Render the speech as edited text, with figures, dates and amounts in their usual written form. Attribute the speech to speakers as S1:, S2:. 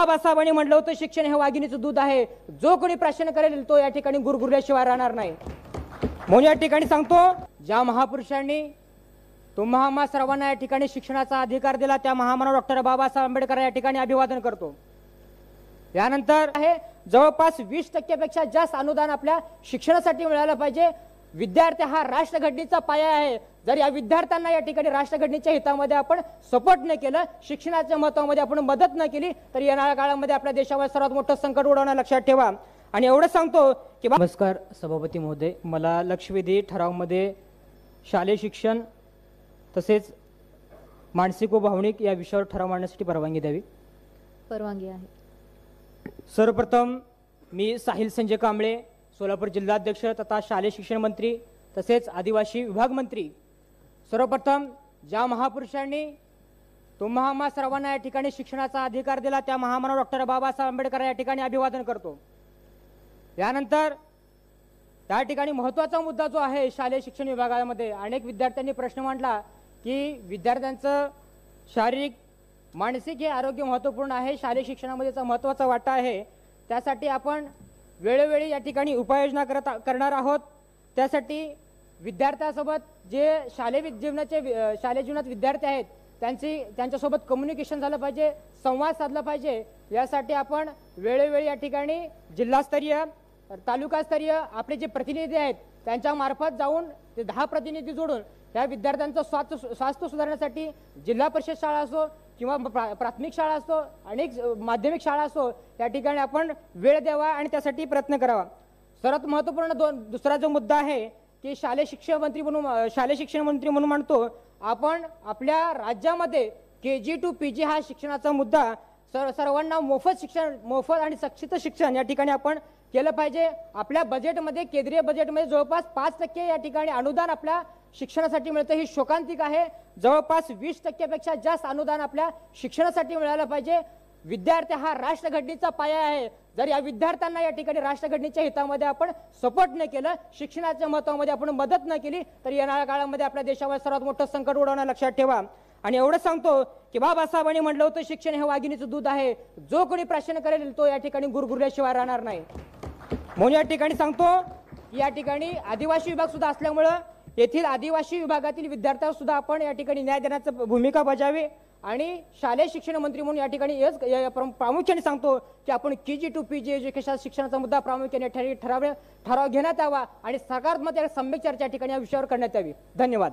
S1: बाबासाहेबांनी म्हटलं होतं शिक्षण हे वाघिणीचं दूध आहे, जो कोणी प्रश्न करेल तो या ठिकाणी गुरगुरल्याशिवाय राहणार नाही। म्हणून या ठिकाणी सांगतो, ज्या महापुरुषांनी तुम्हा आम्हा सर्वांना या ठिकाणी शिक्षणाचा अधिकार दिला त्या महामानव डॉक्टर बाबासाहेब आंबेडकर या ठिकाणी अभिवादन करतो। यानंतर आहे जवळपास 20% पेक्षा जास्त अनुदान आपल्या शिक्षणासाठी मिळालं पाहिजे। विद्यार्थी हा राष्ट्रघटनेचा पाया आहे। जर या विद्यार्थ्यांना या ठिकाणी राष्ट्रघटनेच्या हितामध्ये आपण सपोर्ट न केलं, शिक्षणाच्या महत्त्वामध्ये आपण मदत न केली तर येणाऱ्या काळामध्ये आपल्या देशावर सर्वात मोठं संकट ओढवणं लक्षात ठेवा। आणि एवढं सांगतो की नमस्कार सभापती महोदय, मला लक्षवेधी ठरावामध्ये शालेय शिक्षण तसेच मानसिक व भावनिक या विषयावर ठराव मांडण्यासाठी परवानगी द्यावी।
S2: परवानगी आहे।
S1: सर्वप्रथम मी साहिल संजय कांबळे, सोलापूर जिल्हाध्यक्ष तथा शालेय शिक्षण मंत्री तसेच आदिवासी विभाग मंत्री, सर्वप्रथम ज्या महापुरुषांनी तुम्हा आम्हा सर्वांना या ठिकाणी शिक्षणाचा अधिकार दिला त्या महामानव डॉक्टर बाबासाहेब आंबेडकर या ठिकाणी अभिवादन करतो। यानंतर त्या ठिकाणी महत्त्वाचा मुद्दा जो आहे, शालेय शिक्षण विभागामध्ये अनेक विद्यार्थ्यांनी प्रश्न मांडला की विद्यार्थ्यांचं शारीरिक मानसिक हे आरोग्य महत्त्वपूर्ण आहे, शालेय शिक्षणामध्ये त्याचा महत्त्वाचा वाटा आहे। त्यासाठी आपण वेळोवेळी या ठिकाणी उपाययोजना करणार आहोत। त्यासाठी विद्यार्थ्यांसोबत जे शालेय जीवनात विद्यार्थी आहेत त्यांच्यासोबत कम्युनिकेशन झालं पाहिजे, संवाद साधला पाहिजे। यासाठी आपण वेळोवेळी या ठिकाणी जिल्हास्तरीय तालुकास्तरीय आपले जे प्रतिनिधी आहेत त्यांच्या मार्फत जाऊन ते 10 प्रतिनिधी जोडून त्या विद्यार्थ्यांचं स्वास्थ्य सुधारण्यासाठी जिल्हा परिषद शाळा असो किंवा प्राथमिक शाळा असो, अनेक माध्यमिक शाळा असो, या ठिकाणी आपण वेळ द्यावा आणि त्यासाठी प्रयत्न करावा। सर्वात महत्त्वपूर्ण दुसरा जो मुद्दा आहे की शालेय शिक्षण मंत्री म्हणून मानतो आपण आपल्या राज्यामध्ये KG to PG हा शिक्षणाचा मुद्दा सर्वांना मोफत आणि सक्तीचं शिक्षण या ठिकाणी आपण केलं पाहिजे। आपल्या बजेटमध्ये केंद्रीय बजेटमध्ये जवळपास 5% या ठिकाणी अनुदान आपल्या शिक्षणासाठी मिळतं, ही शोकांतिक आहे। जवळपास 20% पेक्षा जास्त अनुदान आपल्या शिक्षणासाठी मिळालं पाहिजे। विद्यार्थी हा राष्ट्रघटनेचा पाया आहे। जर या विद्यार्थ्यांना या ठिकाणी राष्ट्रघटनेच्या हितामध्ये आपण सपोर्ट न केलं, शिक्षणाच्या महत्त्वामध्ये आपण मदत न केली तर येणाऱ्या काळामध्ये आपल्या देशावर सर्वात मोठं संकट ओढवणं लक्षात ठेवा। आणि एवढं सांगतो की बाबासाहेबांनी म्हटलं होतं शिक्षण हे वाघिणीचं दूध आहे, जो कोणी प्रश्न करेल तो या ठिकाणी गुरगुरल्याशिवाय राहणार नाही। म्हणून या ठिकाणी सांगतो की या ठिकाणी आदिवासी विभाग सुद्धा असल्यामुळं येथील आदिवासी विभागातील विद्यार्थ्यांना सुद्धा आपण या ठिकाणी न्याय देण्याची भूमिका बजावी। आणि शालेय शिक्षण मंत्री म्हणून या ठिकाणी प्रामुख्याने सांगतो की आपण KG to PG एज्युकेशन शिक्षणाचा मुद्दा प्रामुख्याने ठराव घेण्यात यावा आणि सरकारमध्ये सम्यक चर्चा या ठिकाणी या विषयावर करण्यात यावी। धन्यवाद।